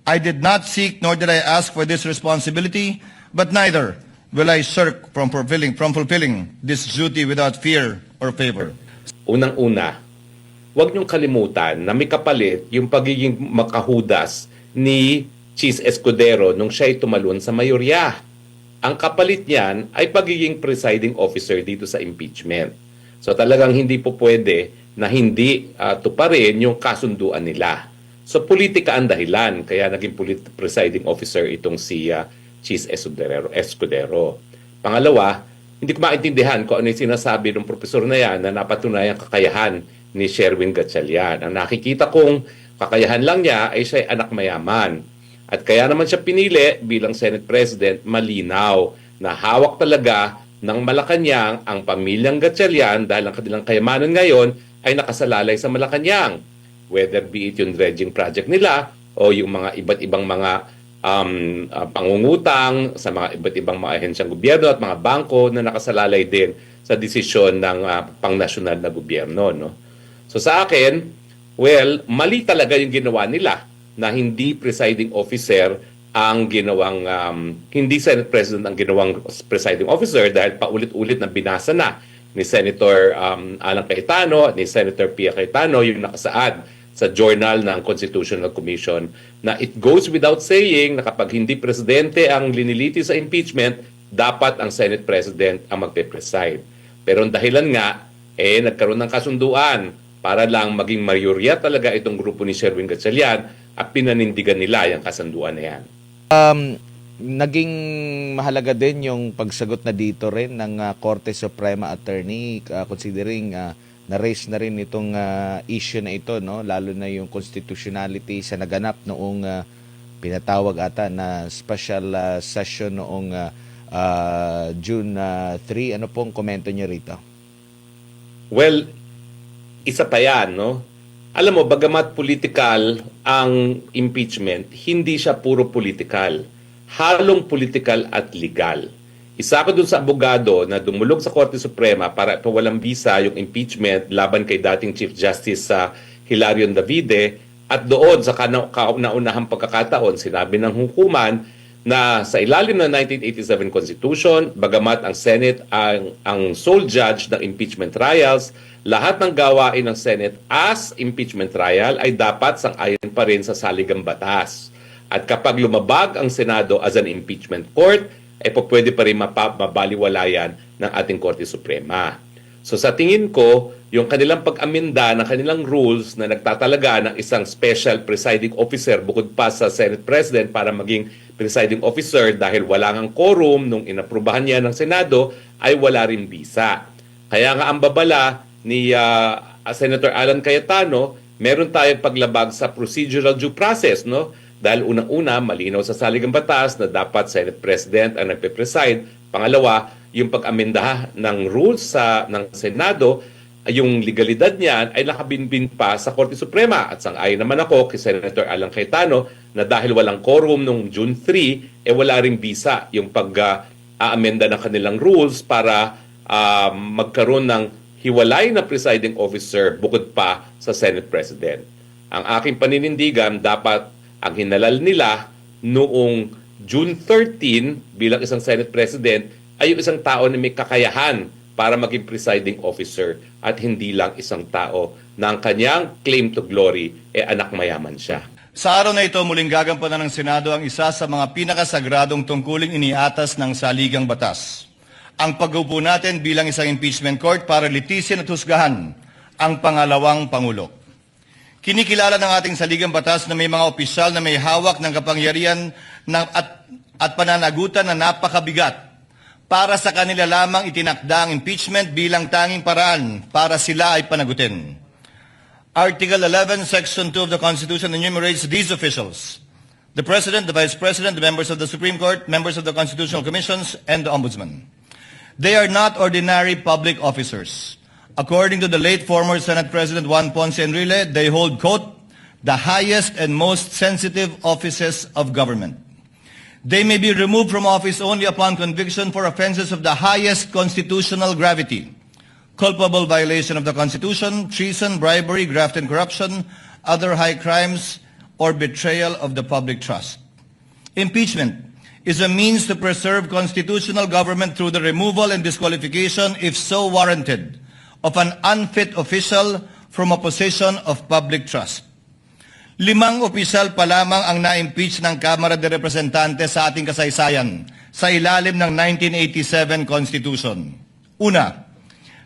I did not seek nor did I ask for this responsibility, but neither will I shirk from fulfilling this duty without fear or favor. Unang-una, huwag niyong kalimutan na may kapalit yung pagiging makahudas ni Cheese Escudero nung siya'y tumalon sa mayorya. Ang kapalit niyan ay pagiging presiding officer dito sa impeachment. So talagang hindi po pwede na hindi tuparin yung kasunduan nila. So politika ang dahilan kaya naging presiding officer itong si Cheese Escudero. Pangalawa, hindi ko maintindihan kung ano yung sinasabi ng profesor na yan na napatunayang kakayahan ni Sherwin Gatchalian. Ang nakikita kong kakayahan lang niya ay siya ay anak mayaman. At kaya naman siya pinili bilang Senate President, malinaw na hawak talaga ng Malacanang ang pamilyang Gatchalian dahil ang kanilang kayamanan ngayon ay nakasalalay sa Malacanang. Whether be it yung dredging project nila o yung mga iba't ibang mga pangungutang sa mga iba't ibang mga ahensyang gobyerno at mga bangko na nakasalalay din sa desisyon ng pangnasyonal na gobyerno. No? So sa akin, well, mali talaga yung ginawa nila na hindi presiding officer ang ginawang, hindi Senate President ang ginawang presiding officer dahil paulit-ulit na binasa na ni Senator Alan Cayetano at ni Senator Pia Cayetano yung nakasaad sa journal ng Constitutional Commission na it goes without saying na kapag hindi presidente ang liniliti sa impeachment, dapat ang Senate President ang magpe-preside. Pero ang dahilan nga, nagkaroon ng kasunduan para lang maging mayorya talaga itong grupo ni Sherwin Gatchalian at pinanindigan nila yung kasunduan na yan. Naging mahalaga din yung pagsagot na dito rin ng Korte Suprema Attorney considering na-raise na rin itong issue na ito, no? Lalo na yung constitutionality sa naganap noong pinatawag ata na special session noong June 3. Ano pong komento niyo rito? Well, isa pa yan, no? Alam mo, bagamat political ang impeachment, hindi siya puro political. Halong political at legal. Isa ako dun sa abogado na dumulog sa Korte Suprema para pawalang bisa yung impeachment laban kay dating Chief Justice Hilarion Davide at doon sa kauna-unahang pagkakataon sinabi ng hukuman na sa ilalim ng 1987 Constitution, bagamat ang Senate ang sole judge ng impeachment trials, lahat ng gawain ng Senate as impeachment trial ay dapat sang-ayon pa rin sa saligang batas. At kapag lumabag ang Senado as an impeachment court, pwede pa rin mabaliwalayan ng ating Korte Suprema. So sa tingin ko, yung kanilang pag-aminda ng kanilang rules na nagtatalaga ng isang special presiding officer bukod pa sa Senate President para maging presiding officer dahil wala ngang quorum nung inaprubahan niya ng Senado, ay wala rin bisa. Kaya nga ang babala ni Senator Alan Cayetano, meron tayong paglabag sa procedural due process, no? Dahil unang-una, malinaw sa saligang batas na dapat Senate President ang nagpe-preside. Pangalawa, yung pag-amendaha ng rules ng Senado, yung legalidad niyan ay nakabinbin pa sa Korte Suprema. At sang-ayon naman ako kay Senator Alan Cayetano na dahil walang quorum nung June 3, wala ring bisa yung pag-aamenda ng kanilang rules para magkaroon ng hiwalay na presiding officer bukod pa sa Senate President. Ang aking paninindigan, dapat ang hinalal nila noong June 13 bilang isang Senate President ay yung isang tao na may kakayahan para maging presiding officer at hindi lang isang tao na ang kanyang claim to glory anak mayaman siya. Sa araw na ito, muling gagampanan ng Senado ang isa sa mga pinakasagradong tungkuling iniatas ng saligang batas. Ang pag-upo natin bilang isang impeachment court para litisin at husgahan ang pangalawang Pangulo. Kinikilala ng ating saligang batas na may mga opisyal na may hawak ng kapangyarihan at pananagutan na napakabigat para sa kanila lamang itinakda ang impeachment bilang tanging paraan para sila ay panagutin. Article 11, Section 2 of the Constitution enumerates these officials: the President, the Vice President, the members of the Supreme Court, members of the Constitutional Commissions, and the Ombudsman. They are not ordinary public officers. According to the late former Senate President Juan Ponce Enrile, they hold, quote, the highest and most sensitive offices of government. They may be removed from office only upon conviction for offenses of the highest constitutional gravity: culpable violation of the Constitution, treason, bribery, graft and corruption, other high crimes, or betrayal of the public trust. Impeachment is a means to preserve constitutional government through the removal and disqualification, if so warranted, of an unfit official from a position of public trust. 5 opisyal pa lamang ang na-impeach ng Kamara de Representantes sa ating kasaysayan sa ilalim ng 1987 Constitution. Una,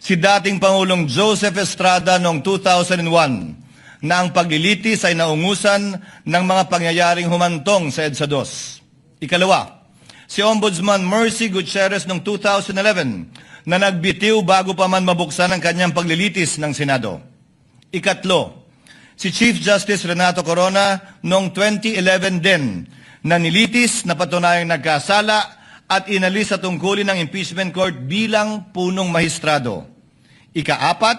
si dating Pangulong Joseph Estrada noong 2001 na ang paglilitis ay naungusan ng mga pangyayaring humantong sa EDSA 2. Ikalawa, si Ombudsman Mercy Gutierrez noong 2011 na nagbitiw bago pa man mabuksan ang kanyang paglilitis ng Senado. Ikatlo, si Chief Justice Renato Corona noong 2011 din na nilitis na patunayang nagkasala at inalis sa tungkulin ng impeachment court bilang punong mahistrado. Ikaapat,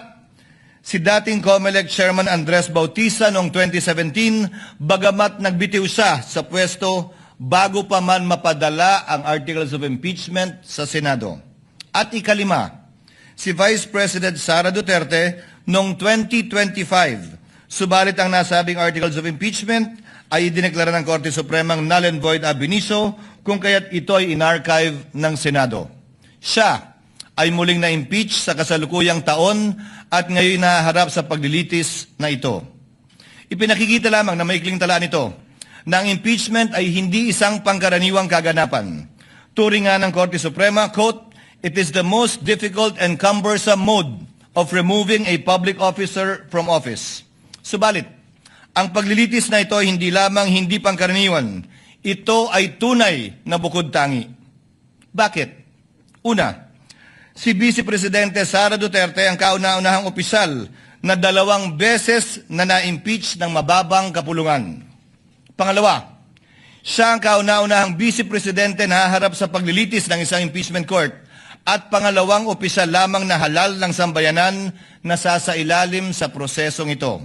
si dating COMELEC Chairman Andres Bautista noong 2017 bagamat nagbitiw siya sa pwesto bago pa man mapadala ang articles of impeachment sa Senado. At ikalima, si Vice President Sara Duterte noong 2025. Subalit ang nasabing articles of impeachment ay idineklara ng Korte Supremang null and void ab initio kung kaya't ito ay inarchive ng Senado. Siya ay muling na-impeach sa kasalukuyang taon at ngayon nahaharap sa paglilitis na ito. Ipinakikita lamang na maikling talaan ito na ang impeachment ay hindi isang pangkaraniwang kaganapan. Turing nga ng Korte Suprema, quote, "It is the most difficult and cumbersome mode of removing a public officer from office." Subalit, ang paglilitis na ito ay hindi lamang hindi pangkaraniwan, ito ay tunay na bukod tangi. Bakit? Una, si Vice Presidente Sara Duterte ang kauna-unahang opisyal na 2 beses na na-impeach ng mababang kapulungan. Pangalawa, siya ang kauna-unahang Vice Presidente na haharap sa paglilitis ng isang impeachment court at pangalawang opisyal lamang na halal ng sambayanan na sasailalim sa prosesong ito.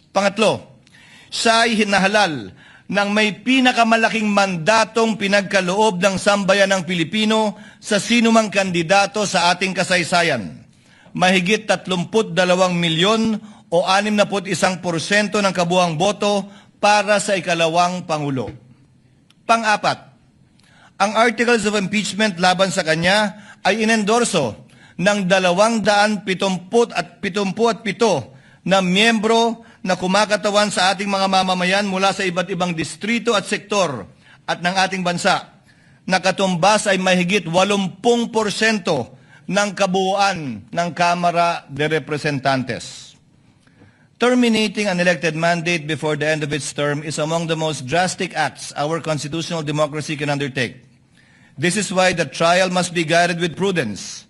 Pangatlo, siya ay hinahalal ng may pinakamalaking mandatong pinagkaloob ng sambayanang Pilipino sa sinumang kandidato sa ating kasaysayan. Mahigit 32 milyon o 61% ng kabuuang boto para sa ikalawang Pangulo. Pang-apat, ang articles of impeachment laban sa kanya ay inendorso ng 277 na miyembro na kumakatawan sa ating mga mamamayan mula sa iba't ibang distrito at sektor at ng ating bansa, na katumbas ay mahigit 80% ng kabuuan ng Kamara de Representantes. Terminating an elected mandate before the end of its term is among the most drastic acts our constitutional democracy can undertake. This is why the trial must be guided with prudence,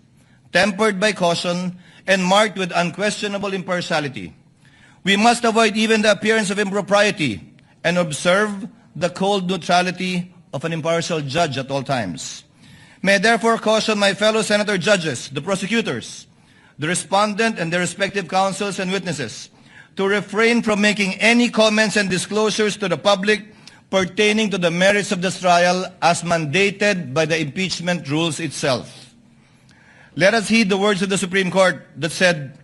tempered by caution, and marked with unquestionable impartiality. We must avoid even the appearance of impropriety and observe the cold neutrality of an impartial judge at all times. May I therefore caution my fellow senator judges, the prosecutors, the respondent and their respective counsels and witnesses to refrain from making any comments and disclosures to the public pertaining to the merits of this trial as mandated by the impeachment rules itself. Let us heed the words of the Supreme Court that said,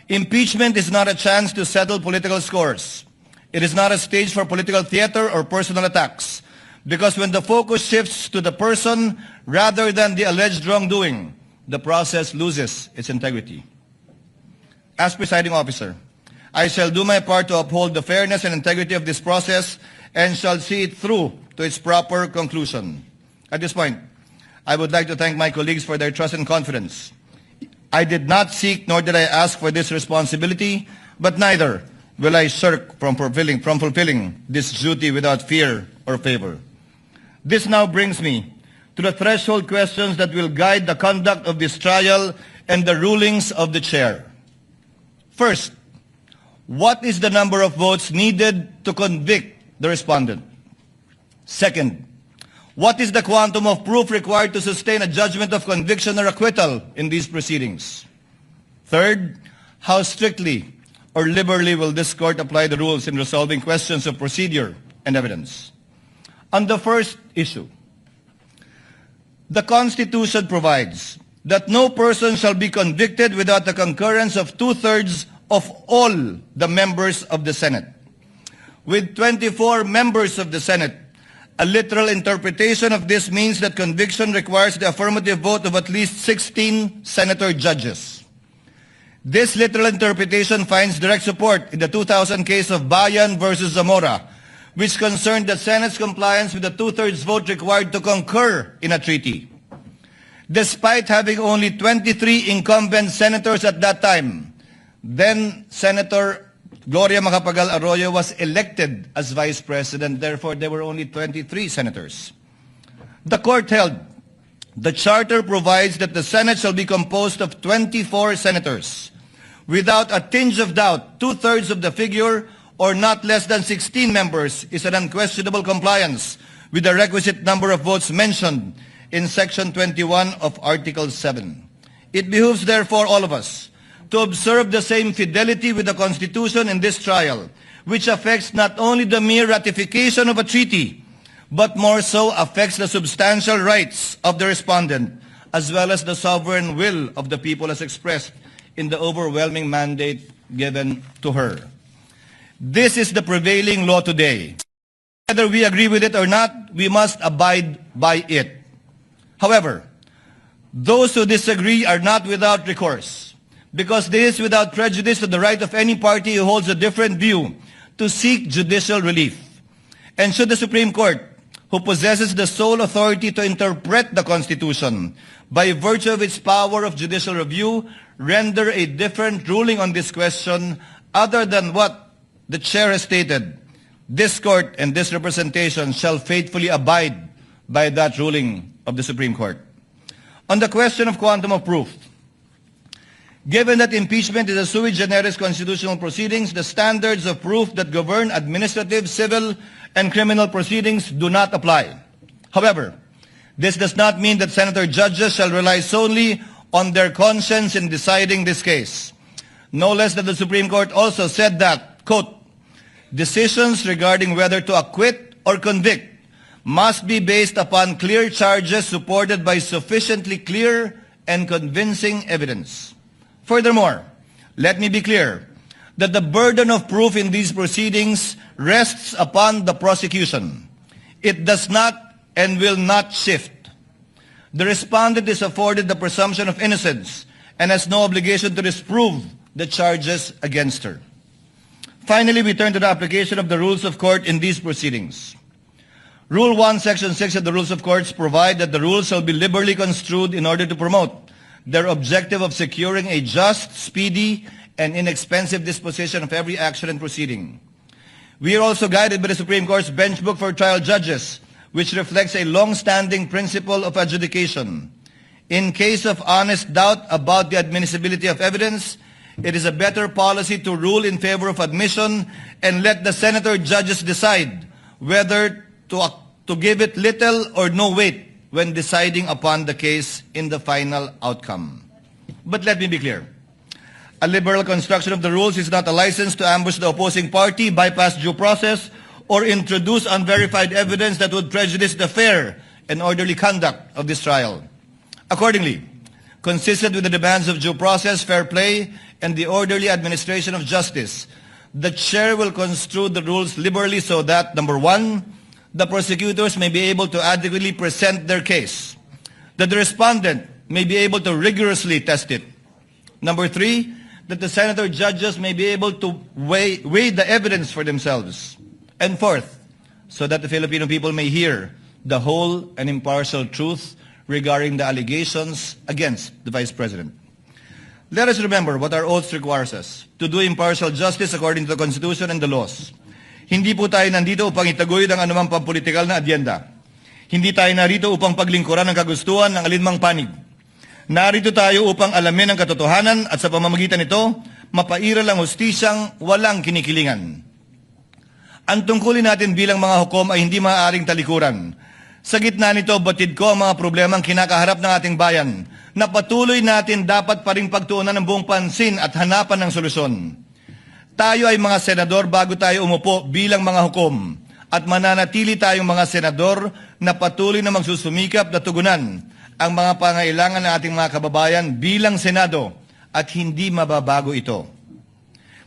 "Impeachment is not a chance to settle political scores. It is not a stage for political theater or personal attacks, because when the focus shifts to the person rather than the alleged wrongdoing, the process loses its integrity." As presiding officer, I shall do my part to uphold the fairness and integrity of this process and shall see it through to its proper conclusion. At this point, I would like to thank my colleagues for their trust and confidence. I did not seek nor did I ask for this responsibility, but neither will I shirk from fulfilling this duty without fear or favor. This now brings me to the threshold questions that will guide the conduct of this trial and the rulings of the chair. First, what is the number of votes needed to convict the respondent? Second, what is the quantum of proof required to sustain a judgment of conviction or acquittal in these proceedings? Third, how strictly or liberally will this court apply the rules in resolving questions of procedure and evidence? On the first issue, the Constitution provides that no person shall be convicted without the concurrence of 2/3 of all the members of the Senate. with 24 members of the Senate. A literal interpretation of this means that conviction requires the affirmative vote of at least 16 senator judges. This literal interpretation finds direct support in the 2000 case of Bayan versus Zamora, which concerned the Senate's compliance with the two-thirds vote required to concur in a treaty. Despite having only 23 incumbent senators at that time, then Senator Gloria Macapagal Arroyo was elected as Vice President. Therefore, there were only 23 senators. The court held the charter provides that the Senate shall be composed of 24 senators. Without a tinge of doubt, two-thirds of the figure, or not less than 16 members, is an unquestionable compliance with the requisite number of votes mentioned in Section 21 of Article 7. It behooves, therefore, all of us to observe the same fidelity with the Constitution in this trial, which affects not only the mere ratification of a treaty, but more so affects the substantial rights of the respondent, as well as the sovereign will of the people as expressed in the overwhelming mandate given to her. This is the prevailing law today. Whether we agree with it or not, we must abide by it. However, those who disagree are not without recourse, because this is without prejudice to the right of any party who holds a different view to seek judicial relief. And should the Supreme Court, who possesses the sole authority to interpret the Constitution by virtue of its power of judicial review, render a different ruling on this question other than what the chair has stated, this court and this representation shall faithfully abide by that ruling of the Supreme Court. On the question of quantum of proof, given that impeachment is a sui generis constitutional proceedings, the standards of proof that govern administrative, civil, and criminal proceedings do not apply. However, this does not mean that senator judges shall rely solely on their conscience in deciding this case. No less than the Supreme Court also said that, quote, decisions regarding whether to acquit or convict must be based upon clear charges supported by sufficiently clear and convincing evidence. Furthermore, let me be clear that the burden of proof in these proceedings rests upon the prosecution. It does not and will not shift. The respondent is afforded the presumption of innocence and has no obligation to disprove the charges against her. Finally, we turn to the application of the rules of court in these proceedings. Rule 1, Section 6 of the Rules of Courts provide that the rules shall be liberally construed in order to promote their objective of securing a just, speedy, and inexpensive disposition of every action and proceeding. We are also guided by the Supreme Court's Bench Book for Trial Judges, which reflects a long-standing principle of adjudication. In case of honest doubt about the admissibility of evidence, it is a better policy to rule in favor of admission and let the senator judges decide whether to give it little or no weight when deciding upon the case in the final outcome. But let me be clear. A liberal construction of the rules is not a license to ambush the opposing party, bypass due process, or introduce unverified evidence that would prejudice the fair and orderly conduct of this trial. Accordingly, consistent with the demands of due process, fair play, and the orderly administration of justice, the chair will construe the rules liberally so that, number one, the prosecutors may be able to adequately present their case, that the respondent may be able to rigorously test it. Number three, that the senator judges may be able to weigh the evidence for themselves. And fourth, so that the Filipino people may hear the whole and impartial truth regarding the allegations against the Vice President. Let us remember what our oaths requires us, to do impartial justice according to the Constitution and the laws. Hindi po tayo nandito upang itaguyod ang anumang pampolitikal na adyenda. Hindi tayo narito upang paglingkuran ang kagustuhan ng alinmang panig. Narito tayo upang alamin ang katotohanan at sa pamamagitan nito, mapairal ang hustisyang walang kinikilingan. Ang tungkulin natin bilang mga hukom ay hindi maaaring talikuran. Sa gitna nito, batid ko ang mga problemang kinakaharap ng ating bayan na patuloy natin dapat pa ring pagtuunan ng buong pansin at hanapan ng solusyon. Tayo ay mga senador bago tayo umupo bilang mga hukom at mananatili tayong mga senador na patuloy na magsusumikap na tugunan ang mga pangailangan ng ating mga kababayan bilang Senado at hindi mababago ito.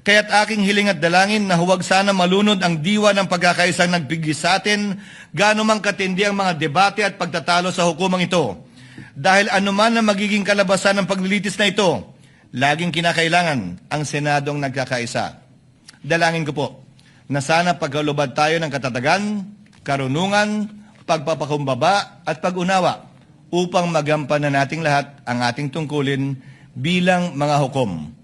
Kaya't aking hiling at dalangin na huwag sana malunod ang diwa ng pagkakaisang nagbigay sa atin, gaano mang katindi ang mga debate at pagtatalo sa hukumang ito. Dahil anuman na magiging kalabasan ng paglilitis na ito, laging kinakailangan ang Senadong nagkakaisa. Dalangin ko po na sana pagkalubad tayo ng katatagan, karunungan, pagpapakumbaba at pag-unawa upang magampanan nating lahat ang ating tungkulin bilang mga hukom.